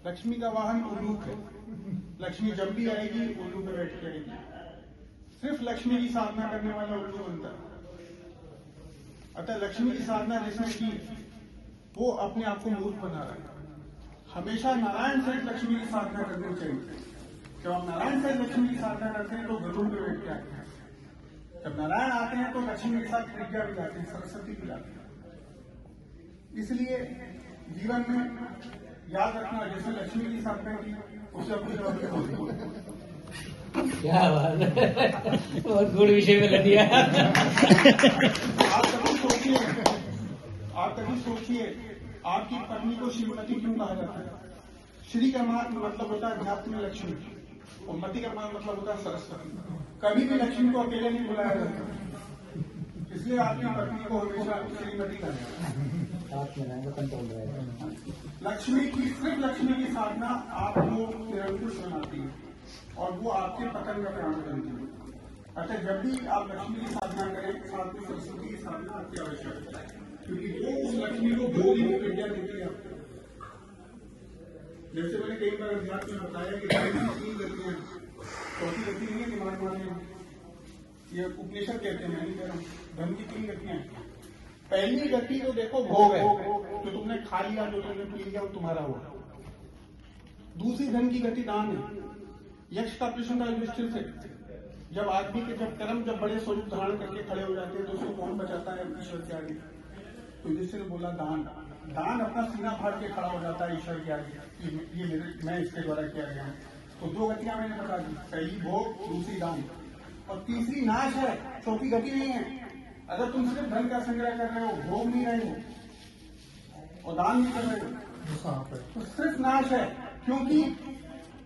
लक्ष्मी का वाहन उल्लूक है। लक्ष्मी जब भी आएगी उल्लू पे बैठ के आएगी। सिर्फ लक्ष्मी की साधना करने वाला उल्लू बनता है। अतः लक्ष्मी की साधना जिसने की वो अपने आप को मूर्ख बना रहा है। हमेशा नारायण सहित लक्ष्मी की साधना करनी चाहिए। जब आप नारायण सहित लक्ष्मी की साधना करते हैं तो गरुड़ पे बैठ के आते हैं। जब नारायण आते हैं तो लक्ष्मी के साथ प्रज्ञा भी जाते हैं, सरस्वती भी जाते हैं। इसलिए जीवन में याद रखना, जैसे लक्ष्मी की साधना की उसे अपनी क्या बात है, बहुत गुड़ विषय में लग दिया। आप कभी सोचिए आपकी पत्नी को श्रीमती क्यों कहा जाता है? श्री का मतलब होता है अध्यात्म में लक्ष्मी, और मति का मतलब होता है सरस्वती। कभी भी लक्ष्मी को अकेले नहीं बुलाया जाता, इसलिए आपकी पत्नी को हमेशा श्रीमती कहना। लक्ष्मी की सिर्फ लक्ष्मी की साधना आपको निरंकुश बनाती है और वो आपके पतन का कारण बनती है। अतः जब भी आप लक्ष्मी की साधना करें, साथ में सरस्वती की साधना आपकी आवश्यक है, क्योंकि वो उस लक्ष्मी को भोगी की विद्या देती है। जैसे मैंने कई बार अध्यात्म में बताया कि तीन गतियां, चौथी गति नहीं है दिमाग मारने, ये उपनिषद कहते हैं, मैं नहीं कह रहा हूं। धन की तीन गतियां। पहली गति तो देखो भोग है, जो तुमने खा लिया, जो तुमने पी लिया वो तुम्हारा हुआ। दूसरी धन की गति दान है। यक्ष का प्रश्न था युधिष्ठिर से, जब आदमी के जब कर्म जब बड़े स्वरूप धारण करके खड़े हो जाते हैं तो उसको कौन बचाता है ईश्वर के आगे? तो युधिष्ठिर बोला दान। दान अपना सीना फाड़ के खड़ा हो जाता है ईश्वर के आगे, ये मैं इसके द्वारा किया गया हूँ। तो दो गतियां मैंने बता दी, पहली भोग, दूसरी दान, और तीसरी नाश है, चौथी गति नहीं है। अगर तुम सिर्फ धन का संग्रह कर रहे हो, भोग नहीं रहे हो और दान नहीं कर रहे हो, तो सिर्फ नाश है। क्योंकि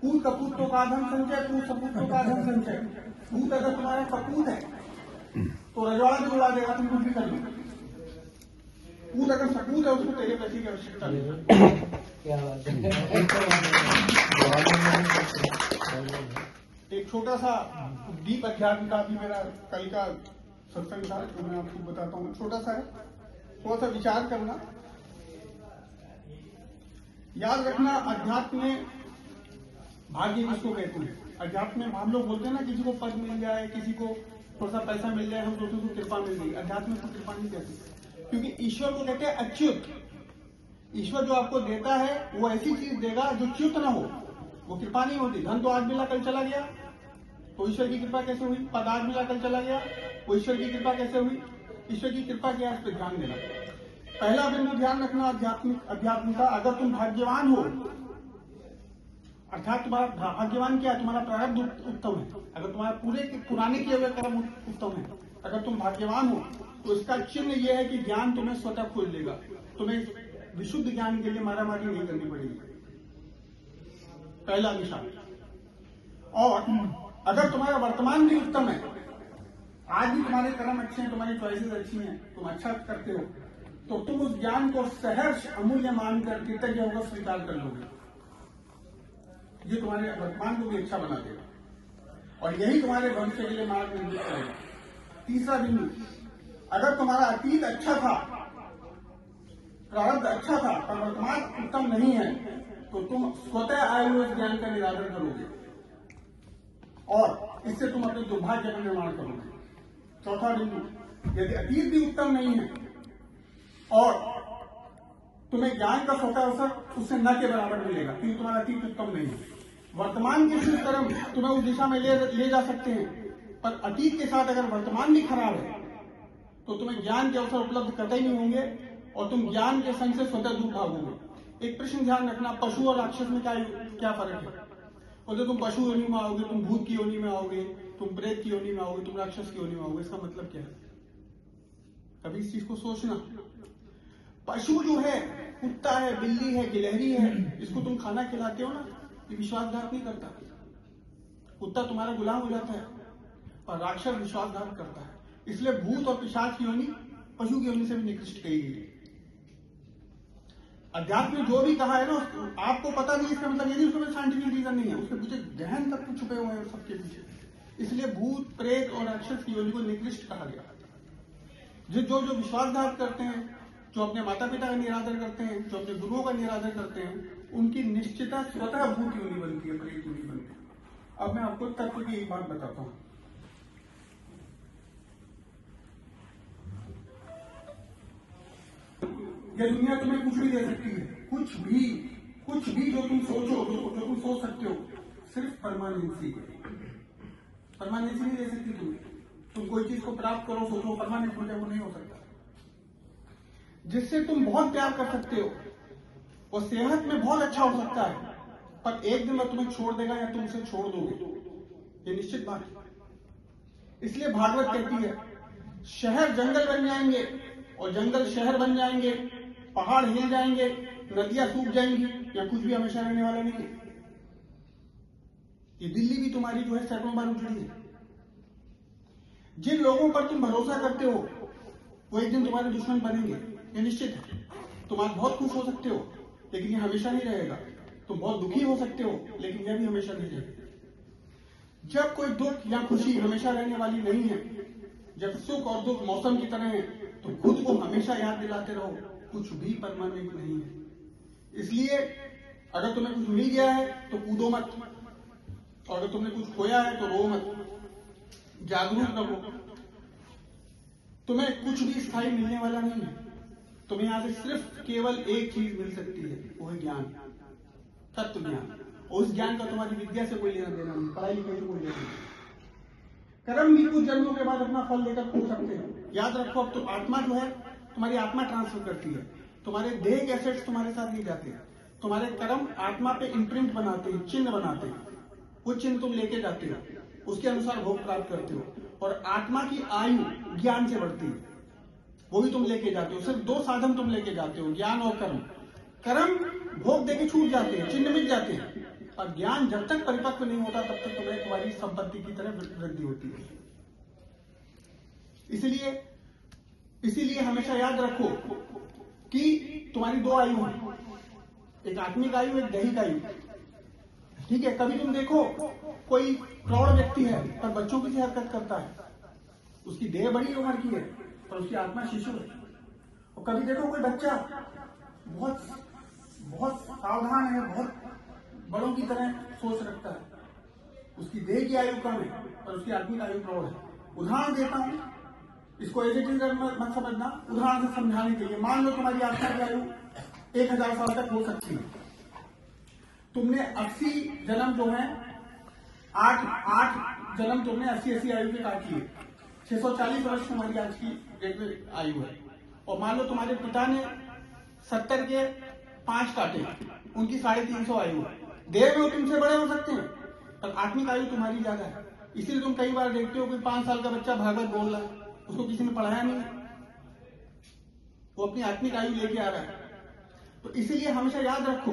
पूत कपूत तो का धन संचय, पूत सपूत तो का धन संचय। पूत अगर तुम्हारा कपूत है तो रजवाड़ा भी उड़ा देगा, तुम कुछ भी कर लो। पूत अगर सपूत है उसको तेरे पैसे की आवश्यकता नहीं। क्या बात है। एक छोटा सा दीप अध्यात्म का भी मेरा कल का सत्संग था, जो मैं आपको बताता हूँ। छोटा सा है, थोड़ा सा विचार करना। याद रखना, अध्यात्म में भाग्य किसको कहते हैं? अध्यात्म में हम लोग बोलते हैं ना, किसी को पद मिल जाए, किसी को थोड़ा सा पैसा मिल जाए, हम सोचते हैं कृपा मिल गई। अध्यात्म में तो कृपा नहीं कहते, क्योंकि ईश्वर को कहते हैं अच्युत। ईश्वर जो आपको देता है वो ऐसी चीज देगा जो च्युत ना हो, वो कृपा नहीं होती। धन तो आज मिला कल चला गया, तो ईश्वर की कृपा कैसे हुई? पद आज मिला कल चला गया, वो ईश्वर की कृपा कैसे हुई? ईश्वर की कृपा क्या है, इस पर ध्यान देना। पहला बिंदु ध्यान रखना अध्यात्म का, अगर तुम भाग्यवान हो, अर्थात तुम्हारा भाग्यवान क्या है? तुम्हारा प्रारब्ध उत्तम है। अगर तुम्हारा पुराने किए हुए कर्म उत्तम है, अगर तुम भाग्यवान हो, तो इसका चिन्ह यह है कि ज्ञान तुम्हें स्वतः खोल लेगा। तुम्हें विशुद्ध ज्ञान के लिए मारामारी नहीं करनी पड़ेगी, पहला निशान। और अगर तुम्हारा वर्तमान भी उत्तम है, आज भी तुम्हारे कर्म अच्छे हैं, तुम्हारी चॉइसेस अच्छी हैं, तुम अच्छा करते हो, तो तुम उस ज्ञान को सहर्ष अमूल्य मानकर कृतज्ञ होकर स्वीकार कर लोगे। ये तुम्हारे वर्तमान को भी अच्छा बना देगा और यही तुम्हारे भविष्य के लिए मार्ग निर्देश करेगा। तीसरा बिंदु, अगर तुम्हारा अतीत अच्छा था, प्रारब्ध अच्छा था, पर वर्तमान उत्तम नहीं है, तो तुम स्वतः आए हुए ज्ञान का निरादर करोगे और इससे तुम अपने दुर्भाग्य का निर्माण करोगे। चौथा बिंदु, यदि अतीत भी उत्तम नहीं है और तुम्हें ज्ञान का स्वतः अवसर उससे न के बराबर मिलेगा, क्योंकि तुम्हारा अतीत उत्तम नहीं है। वर्तमान के शुभ कर्म तुम्हें उस दिशा में ले जा सकते हैं, पर अतीत के साथ अगर वर्तमान भी खराब है तो तुम्हें ज्ञान के अवसर उपलब्ध कतई नहीं होंगे और तुम ज्ञान के संग से स्वतः दूर भागोगे। एक प्रश्न ध्यान रखना, पशु और राक्षस में क्या फर्क है? बोलते तुम पशु योनि में आओगे, तुम भूत की योनि में आओगे, तुम प्रेत की योनि में आओगे, तुम राक्षस की योनि में आओगे। इसका मतलब क्या है? कभी इस चीज को सोचना। पशु जो है, कुत्ता है, बिल्ली है, गिलहरी है, इसको तुम खाना खिलाते हो ना, ये विश्वासघात नहीं करता। कुत्ता तुम्हारा गुलाम हो जाता है, और राक्षस विश्वासघात करता है। इसलिए भूत और पिशाच की योनि पशु की योनि से भी निकृष्ट कही गई है। अध्यात्म में जो भी कहा है ना, आपको पता नहीं, इसका मतलब ये नहीं उसके साइंटिफिक रीजन नहीं है, उसके पीछे गहन तत्व छुपे हुए हैं सबके पीछे। इसलिए भूत, प्रेत और राक्षस की योनि को निकृष्ट कहा गया। जो विश्वासघात करते हैं, जो अपने माता पिता का निरादर करते हैं, जो अपने गुरुओं का निरादर करते हैं, उनकी निश्चितता स्वतः भूत योनि बनती है, प्रेत योनि बनती है। अब मैं आपको तत्व की एक बात बताता हूं। यह दुनिया तुम्हें कुछ भी दे सकती है, कुछ भी जो तुम सोचो, जो तुम सोच सकते हो, सिर्फ परमानेंसी नहीं दे सकती तुम कोई चीज को प्राप्त करो, सोचो, परमानेंट हो जाए, वो नहीं हो सकता। जिससे तुम बहुत प्यार कर सकते हो, वो सेहत में बहुत अच्छा हो सकता है, पर एक दिन वह तुम्हें छोड़ देगा या तुम उसे छोड़ दोगे, ये निश्चित बात है। इसलिए भागवत कहती है, शहर जंगल बन जाएंगे और जंगल शहर बन जाएंगे, पहाड़ हिल जाएंगे, नदियां सूख जाएंगी, या कुछ भी हमेशा रहने वाला नहीं है। ये दिल्ली भी तुम्हारी जो है सैकड़ों बार उजड़ी है। जिन लोगों पर तुम भरोसा करते हो, वो एक दिन तुम्हारे दुश्मन बनेंगे, ये निश्चित है। तुम आज बहुत खुश हो सकते हो, लेकिन ये हमेशा नहीं रहेगा। तुम बहुत दुखी हो सकते हो, लेकिन यह भी हमेशा नहीं रहेगा। जब कोई दुख या खुशी हमेशा रहने वाली नहीं है, जब सुख और दुख मौसम की तरह है, तो खुद को हमेशा याद दिलाते रहो, कुछ भी परमानेंट नहीं है। इसलिए अगर तुम्हें कुछ मिल गया है तो कूदो मत, और अगर तुमने कुछ खोया है तो रो मत, जागरूक रहो। तुम्हें कुछ भी स्थायी मिलने वाला नहीं है। तुम्हें यहां से सिर्फ केवल एक चीज मिल सकती है, वो है ज्ञान, तत्व ज्ञान। और उस ज्ञान का तुम्हारी विद्या से कोई लेना देना नहीं, पढ़ाई लिखाई से कोई लेना नहीं। कर्म भी कुछ जन्मों के बाद अपना फल लेकर खो सकते हैं। याद रखो, अब तो आत्मा जो है तुम्हारी आत्मा ट्रांसफर करती है, तुम्हारे देह के एसेट्स तुम्हारे साथ नहीं जाते हैं। तुम्हारे कर्म आत्मा पे इम्प्रिंट बनाते हैं, चिन्ह बनाते हैं। वो चिन्ह तुम लेके जाते हो, उसके अनुसार भोग प्राप्त करते हो, और आत्मा की आयु ज्ञान से बढ़ती है, वो भी तुम लेके जाते हो। सिर्फ दो साधन तुम लेके जाते हो, ज्ञान और कर्म। कर्म भोग देके छूट जाते हैं, चिन्ह मिट जाते हैं, और ज्ञान जब तक परिपक्व नहीं होता तब तक तुम्हें तुम्हारी संपत्ति की तरह वृद्धि होती है। इसीलिए हमेशा याद रखो कि तुम्हारी दो आयु है, एक आत्मिक आयु, एक दैहिक आयु। ठीक है, कभी तुम देखो कोई प्रौढ़ व्यक्ति है पर बच्चों की सी हरकत करता है, उसकी देह बड़ी उम्र की है पर उसकी आत्मा शिशु है। और कभी देखो कोई बच्चा बहुत सावधान है, बहुत बड़ों की तरह सोच रखता है, उसकी देह की आयु कम है पर उसकी आत्मिक आयु प्रौढ़ है। उदाहरण देता हूं, इसको एज इट इज मत समझना, उदाहरण से समझाने के लिए। मान लो तुम्हारी आत्मा की आयु 1000 साल तक हो सकती है। तुमने 80 जन्म जो है, 8 जन्म तुमने 80 आयु के काट लिए, 640 वर्ष तुम्हारी आज की डेट में आयु है। और मान लो तुम्हारे पिता ने 70 के 5 काटे, उनकी 350 आयु है। देह में तुमसे बड़े हो सकते हैं पर आत्मिक आयु तुम्हारी ज्यादा है। इसीलिए तुम कई बार देखते हो कि 5 साल का बच्चा भागवत बोल रहा है, उसको किसी ने पढ़ाया नहीं है, वो अपनी आत्मिक आयु लेके आ रहा है। तो इसीलिए हमेशा याद रखो,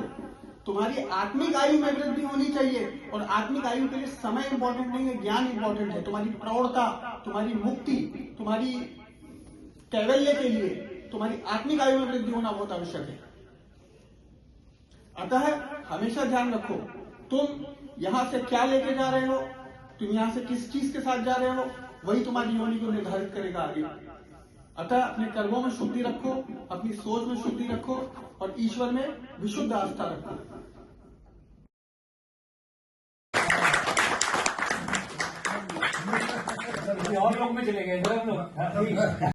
तुम्हारी आत्मिक आयु में वृद्धि होनी चाहिए, और आत्मिक आयु के लिए समय इंपॉर्टेंट नहीं है, ज्ञान इंपॉर्टेंट है। तुम्हारी प्रौढ़ता, तुम्हारी मुक्ति, तुम्हारी कैवल्य के लिए तुम्हारी आत्मिक आयु में वृद्धि होना बहुत आवश्यक है। अतः हमेशा ध्यान रखो, तुम यहां से क्या लेके जा रहे हो, तुम यहां से किस चीज के साथ जा रहे हो, वही तुम्हारी योनि को निर्धारित करेगा आगे। अतः अपने कर्मों में शुद्धि रखो, अपनी सोच में शुद्धि रखो, और ईश्वर में विशुद्ध आस्था रखो। और लोग में चले गए हम लोग।